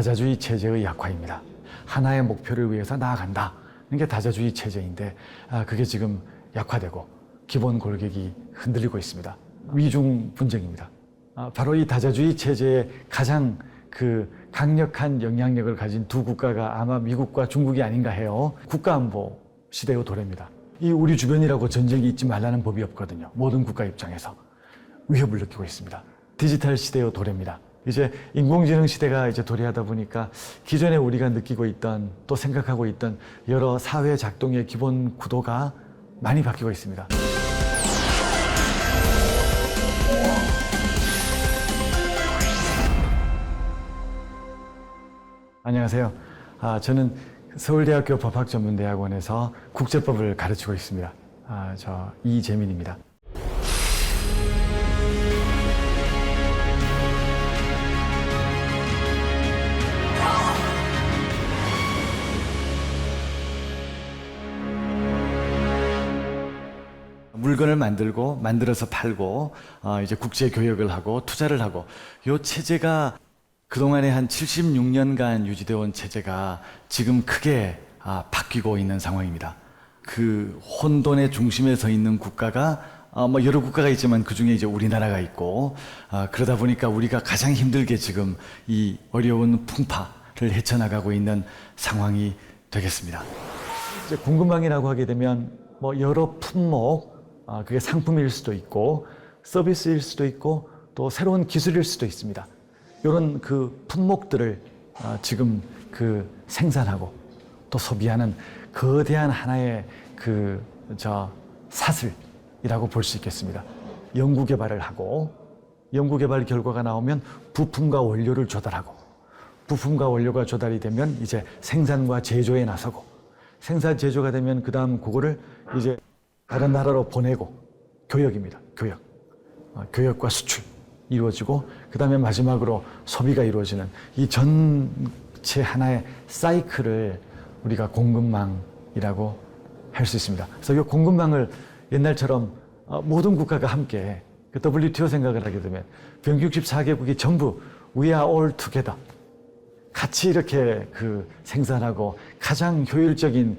다자주의 체제의 약화입니다. 하나의 목표를 위해서 나아간다. 이게 다자주의 체제인데 그게 지금 약화되고 기본 골격이 흔들리고 있습니다. 위중 분쟁입니다. 바로 이 다자주의 체제의 가장 강력한 영향력을 가진 두 국가가 아마 미국과 중국이 아닌가 해요. 국가안보 시대의 도래입니다. 이 우리 주변이라고 전쟁이 있지 말라는 법이 없거든요. 모든 국가 입장에서 위협을 느끼고 있습니다. 디지털 시대의 도래입니다. 이제 인공지능 시대가 이제 도래하다 보니까 기존에 우리가 느끼고 있던 또 생각하고 있던 여러 사회 작동의 기본 구도가 많이 바뀌고 있습니다. 안녕하세요. 저는 서울대학교 법학전문대학원에서 국제법을 가르치고 있습니다. 저 이재민입니다. 물건을 만들어서 팔고 이제 국제 교역을 하고 투자를 하고 이 체제가 그동안에 한 76년간 유지되어 온 체제가 지금 크게 바뀌고 있는 상황입니다. 그 혼돈의 중심에 서 있는 국가가 여러 국가가 있지만 그 중에 이제 우리나라가 있고 그러다 보니까 우리가 가장 힘들게 지금 이 어려운 풍파를 헤쳐나가고 있는 상황이 되겠습니다. 이제 공급망이라고 하게 되면 여러 품목 그게 상품일 수도 있고 서비스일 수도 있고 또 새로운 기술일 수도 있습니다. 이런 품목들을 지금 생산하고 또 소비하는 거대한 하나의 사슬이라고 볼 수 있겠습니다. 연구개발을 하고 연구개발 결과가 나오면 부품과 원료를 조달하고 부품과 원료가 조달이 되면 이제 생산과 제조에 나서고 생산 제조가 되면 그 다음 그거를 이제 다른 나라로 보내고 교역입니다. 교역과 수출 이루어지고 그 다음에 마지막으로 소비가 이루어지는 이 전체 하나의 사이클을 우리가 공급망이라고 할 수 있습니다. 그래서 이 공급망을 옛날처럼 모든 국가가 함께 WTO 생각을 하게 되면 164개국이 전부 We are all together 같이 이렇게 생산하고 가장 효율적인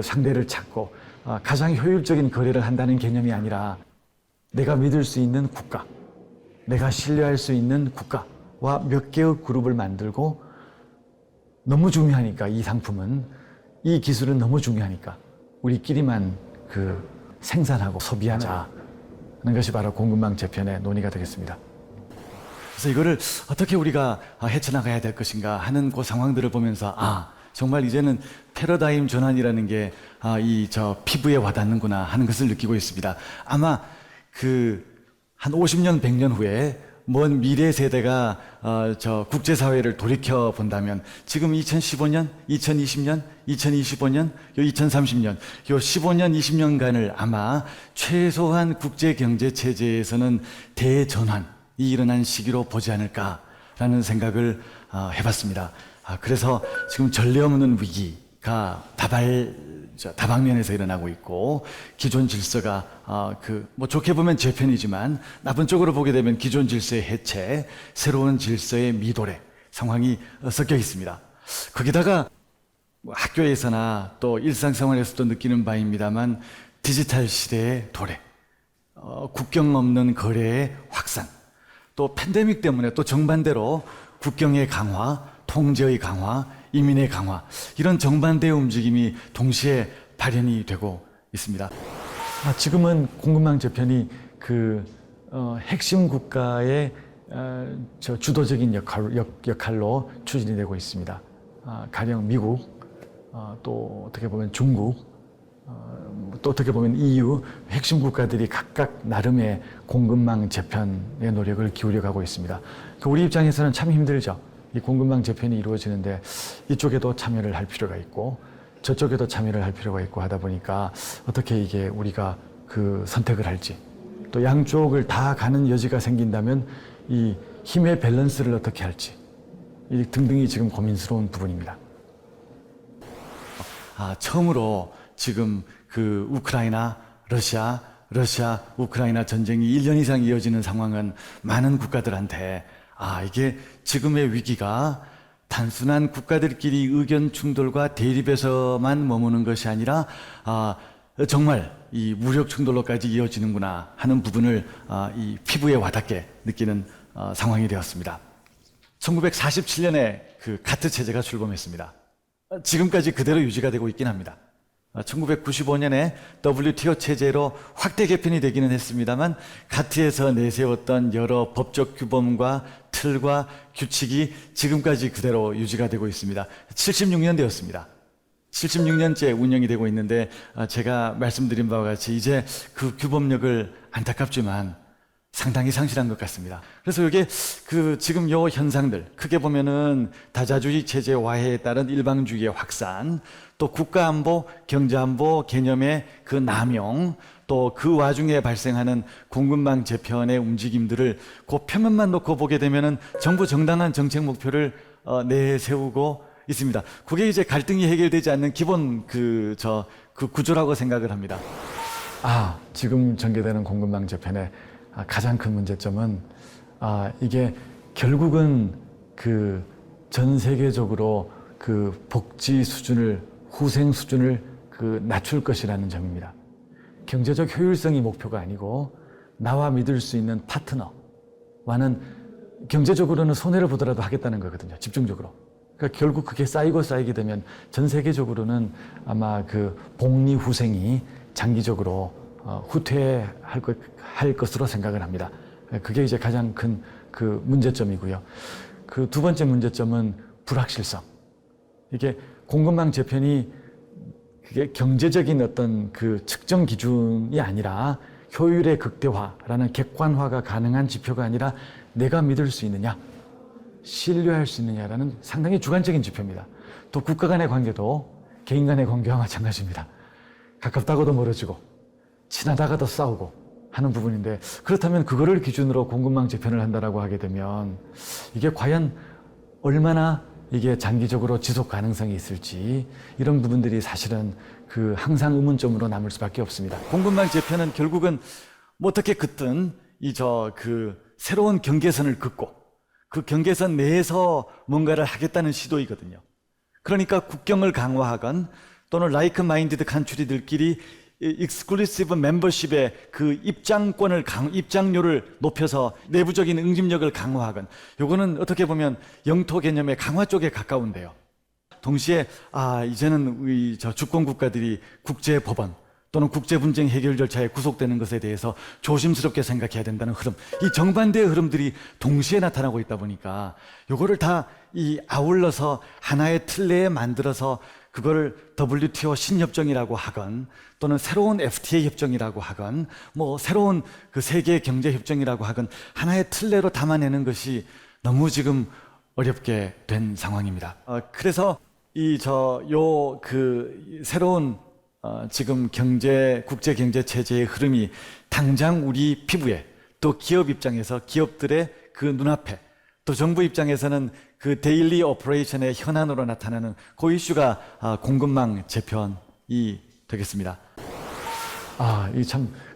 상대를 찾고 가장 효율적인 거래를 한다는 개념이 아니라 내가 믿을 수 있는 국가, 내가 신뢰할 수 있는 국가와 몇 개의 그룹을 만들고 너무 중요하니까 이 상품은 이 기술은 너무 중요하니까 우리끼리만 생산하고 소비하자 하는 것이 바로 공급망 재편의 논의가 되겠습니다. 그래서 이거를 어떻게 우리가 헤쳐나가야 될 것인가 하는 그 상황들을 보면서 정말 이제는 패러다임 전환이라는 게 피부에 와닿는구나 하는 것을 느끼고 있습니다. 아마 한 50년, 100년 후에 먼 미래 세대가 국제사회를 돌이켜 본다면 지금 2015년, 2020년, 2025년, 2030년, 요 15년, 20년간을 아마 최소한 국제경제체제에서는 대전환이 일어난 시기로 보지 않을까라는 생각을 해봤습니다. 그래서 지금 전례 없는 위기가 다방면에서 일어나고 있고 기존 질서가 좋게 보면 재편이지만 나쁜 쪽으로 보게 되면 기존 질서의 해체, 새로운 질서의 미도래 상황이 섞여 있습니다. 거기다가 학교에서나 또 일상생활에서도 느끼는 바입니다만 디지털 시대의 도래, 국경 없는 거래의 확산, 또 팬데믹 때문에 또 정반대로 국경의 강화, 통제의 강화, 이민의 강화 이런 정반대의 움직임이 동시에 발현이 되고 있습니다. 지금은 공급망 재편이 핵심 국가의 주도적인 역할로 추진이 되고 있습니다. 가령 미국, 또 어떻게 보면 중국, 또 어떻게 보면 EU 핵심 국가들이 각각 나름의 공급망 재편의 노력을 기울여가고 있습니다. 우리 입장에서는 참 힘들죠. 이 공급망 재편이 이루어지는데 이쪽에도 참여를 할 필요가 있고 저쪽에도 참여를 할 필요가 있고 하다 보니까 어떻게 이게 우리가 선택을 할지 또 양쪽을 다 가는 여지가 생긴다면 이 힘의 밸런스를 어떻게 할지 이 등등이 지금 고민스러운 부분입니다. 처음으로 지금 우크라이나, 러시아, 우크라이나 전쟁이 1년 이상 이어지는 상황은 많은 국가들한테 이게 지금의 위기가 단순한 국가들끼리 의견 충돌과 대립에서만 머무는 것이 아니라 정말 이 무력 충돌로까지 이어지는구나 하는 부분을 이 피부에 와닿게 느끼는 상황이 되었습니다. 1947년에 그 가트 체제가 출범했습니다. 지금까지 그대로 유지가 되고 있긴 합니다. 1995년에 WTO 체제로 확대 개편이 되기는 했습니다만 가트에서 내세웠던 여러 법적 규범과 틀과 규칙이 지금까지 그대로 유지가 되고 있습니다. 76년 되었습니다. 76년째 운영이 되고 있는데 제가 말씀드린 바와 같이 이제 그 규범력을 안타깝지만 상당히 상실한 것 같습니다. 그래서 이게 지금 요 현상들 크게 보면은 다자주의 체제 와해에 따른 일방주의의 확산, 또 국가안보, 경제안보 개념의 그 남용, 또 그 와중에 발생하는 공급망 재편의 움직임들을 그 표면만 놓고 보게 되면은 정부 정당한 정책 목표를 내세우고 있습니다. 그게 이제 갈등이 해결되지 않는 기본 그 구조라고 생각을 합니다. 지금 전개되는 공급망 재편의 가장 큰 문제점은 이게 결국은 그 전 세계적으로 그 복지 수준을 후생 수준을 그 낮출 것이라는 점입니다. 경제적 효율성이 목표가 아니고 나와 믿을 수 있는 파트너와는 경제적으로는 손해를 보더라도 하겠다는 거거든요. 집중적으로. 그러니까 결국 그게 쌓이게 되면 전 세계적으로는 아마 그 복리 후생이 장기적으로 후퇴할 것으로 생각을 합니다. 그게 이제 가장 큰 그 문제점이고요. 그 두 번째 문제점은 불확실성. 이게 공급망 재편이 그게 경제적인 어떤 그 측정 기준이 아니라 효율의 극대화라는 객관화가 가능한 지표가 아니라 내가 믿을 수 있느냐, 신뢰할 수 있느냐라는 상당히 주관적인 지표입니다. 또 국가 간의 관계도 개인 간의 관계와 마찬가지입니다. 가깝다고도 멀어지고 친하다가도 싸우고 하는 부분인데, 그렇다면 그거를 기준으로 공급망 재편을 한다라고 하게 되면 이게 과연 얼마나 이게 장기적으로 지속 가능성이 있을지, 이런 부분들이 사실은 그 항상 의문점으로 남을 수밖에 없습니다. 공급망 재편은 결국은 뭐 어떻게 긋든 새로운 경계선을 긋고 그 경계선 내에서 뭔가를 하겠다는 시도이거든요. 그러니까 국경을 강화하건 또는 라이크 마인디드 칸츄리들끼리 익스클루시브 멤버십의 그 입장료를 높여서 내부적인 응집력을 강화하건, 요거는 어떻게 보면 영토 개념의 강화 쪽에 가까운데요. 동시에 이제는 우리 주권 국가들이 국제 법원 또는 국제 분쟁 해결 절차에 구속되는 것에 대해서 조심스럽게 생각해야 된다는 흐름, 이 정반대의 흐름들이 동시에 나타나고 있다 보니까 요거를 다 아울러서 하나의 틀 내에 만들어서 그걸 WTO 신협정이라고 하건 또는 새로운 FTA 협정이라고 하건 뭐 새로운 그 세계 경제 협정이라고 하건 하나의 틀 내로 담아내는 것이 너무 지금 어렵게 된 상황입니다. 그래서 새로운 지금 국제 경제 체제의 흐름이 당장 우리 피부에, 또 기업 입장에서 기업들의 그 눈앞에, 또 정부 입장에서는 그 데일리 오퍼레이션의 현안으로 나타나는 그 이슈가 공급망 재편이 되겠습니다.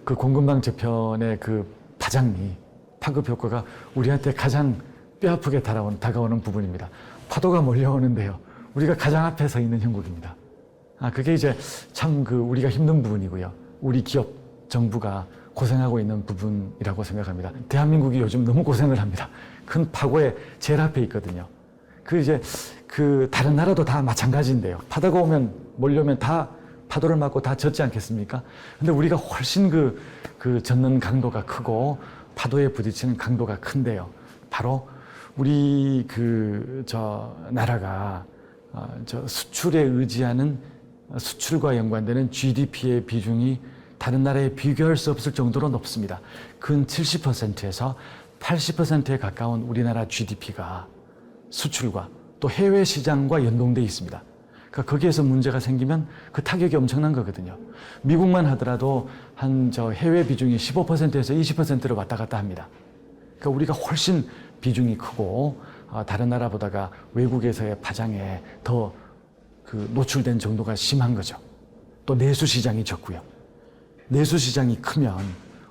그 공급망 재편의 그 파급 효과가 우리한테 가장 뼈아프게 다가오는 부분입니다. 파도가 몰려오는데요, 우리가 가장 앞에 서 있는 형국입니다. 그게 이제 우리가 힘든 부분이고요. 우리 기업, 정부가 고생하고 있는 부분이라고 생각합니다. 대한민국이 요즘 너무 고생을 합니다. 큰 파고에 제일 앞에 있거든요. 다른 나라도 다 마찬가지인데요. 파도가 몰려오면 다 파도를 맞고 다 젖지 않겠습니까? 근데 우리가 훨씬 젖는 강도가 크고 파도에 부딪히는 강도가 큰데요. 바로 우리 나라가 수출에 의지하는, 수출과 연관되는 GDP의 비중이 다른 나라에 비교할 수 없을 정도로 높습니다. 근 70%에서 80%에 가까운 우리나라 GDP가 수출과 또 해외 시장과 연동되어 있습니다. 그러니까 거기에서 문제가 생기면 그 타격이 엄청난 거거든요. 미국만 하더라도 해외 비중이 15%에서 20%로 왔다 갔다 합니다. 그러니까 우리가 훨씬 비중이 크고 다른 나라보다가 외국에서의 파장에 더 노출된 정도가 심한 거죠. 또 내수 시장이 적고요. 내수 시장이 크면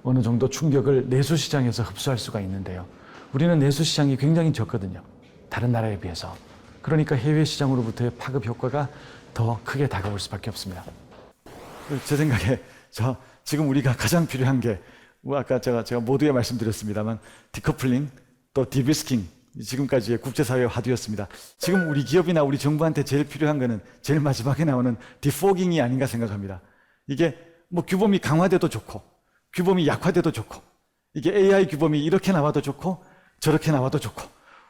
어느 정도 충격을 내수 시장에서 흡수할 수가 있는데요. 우리는 내수 시장이 굉장히 적거든요. 다른 나라에 비해서. 그러니까 해외 시장으로부터의 파급 효과가 더 크게 다가올 수밖에 없습니다. 제 생각에 지금 우리가 가장 필요한 게 아까 제가 모두에 말씀드렸습니다만 디커플링 또 디리스킹 지금까지의 국제사회의 화두였습니다. 지금 우리 기업이나 우리 정부한테 제일 필요한 거는 제일 마지막에 나오는 디포깅이 아닌가 생각합니다. 이게 뭐 규범이 강화돼도 좋고 규범이 약화돼도 좋고 이게 AI 규범이 이렇게 나와도 좋고 저렇게 나와도 좋고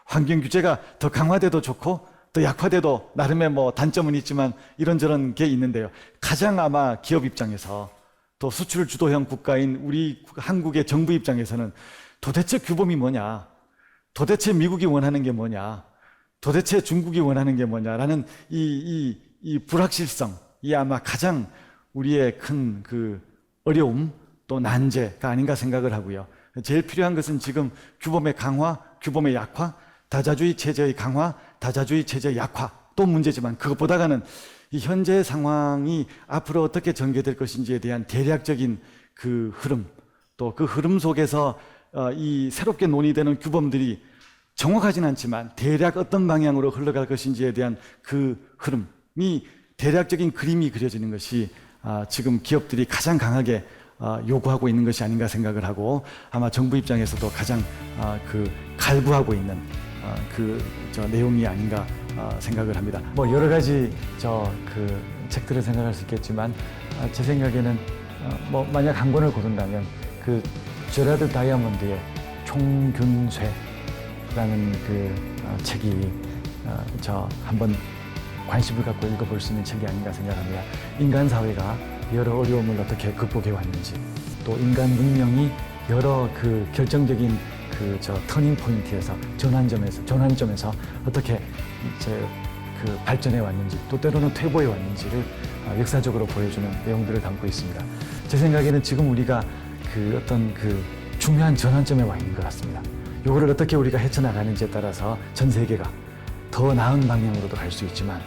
환경 규제가 더 강화돼도 좋고 또 약화돼도 나름의 뭐 단점은 있지만 이런저런 게 있는데요. 가장 아마 기업 입장에서 또 수출 주도형 국가인 우리 한국의 정부 입장에서는 도대체 규범이 뭐냐, 도대체 미국이 원하는 게 뭐냐, 도대체 중국이 원하는 게 뭐냐라는 이 불확실성, 이 아마 가장 우리의 큰 그 어려움 또 난제가 아닌가 생각을 하고요. 제일 필요한 것은 지금 규범의 강화, 규범의 약화, 다자주의 체제의 강화, 다자주의 체제의 약화 또 문제지만 그것보다가는 이 현재 상황이 앞으로 어떻게 전개될 것인지에 대한 대략적인 그 흐름, 또 그 흐름 속에서 이 새롭게 논의되는 규범들이 정확하진 않지만 대략 어떤 방향으로 흘러갈 것인지에 대한 그 흐름이 대략적인 그림이 그려지는 것이 지금 기업들이 가장 강하게 요구하고 있는 것이 아닌가 생각을 하고 아마 정부 입장에서도 가장 그 갈구하고 있는 내용이 아닌가 생각을 합니다. 뭐 여러 가지 그 책들을 생각할 수 있겠지만 제 생각에는 뭐 만약 한 권을 고른다면 그 제라드 다이아몬드의 총균쇠라는 그 책이 한번 관심을 갖고 읽어볼 수 있는 책이 아닌가 생각합니다. 인간 사회가 여러 어려움을 어떻게 극복해 왔는지, 또 인간 문명이 여러 그 결정적인 터닝 포인트에서 전환점에서 어떻게 그 발전해 왔는지, 또 때로는 퇴보해 왔는지를 역사적으로 보여주는 내용들을 담고 있습니다. 제 생각에는 지금 우리가 어떤 중요한 전환점에 와 있는 것 같습니다. 이거를 어떻게 우리가 헤쳐나가는지에 따라서 전 세계가 더 나은 방향으로도 갈 수 있지만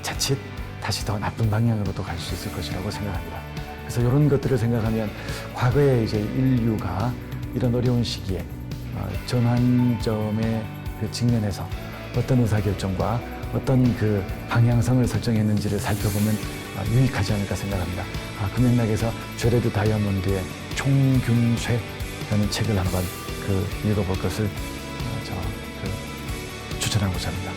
자칫 다시 더 나쁜 방향으로도 갈 수 있을 것이라고 생각합니다. 그래서 이런 것들을 생각하면 과거에 이제 인류가 이런 어려운 시기에 전환점의 직면에서 어떤 의사결정과 어떤 그 방향성을 설정했는지를 살펴보면 유익하지 않을까 생각합니다. 그 맥락에서 제레드 다이아몬드의 총균쇠라는 책을 한번 읽어볼 것을 추천하고자 합니다.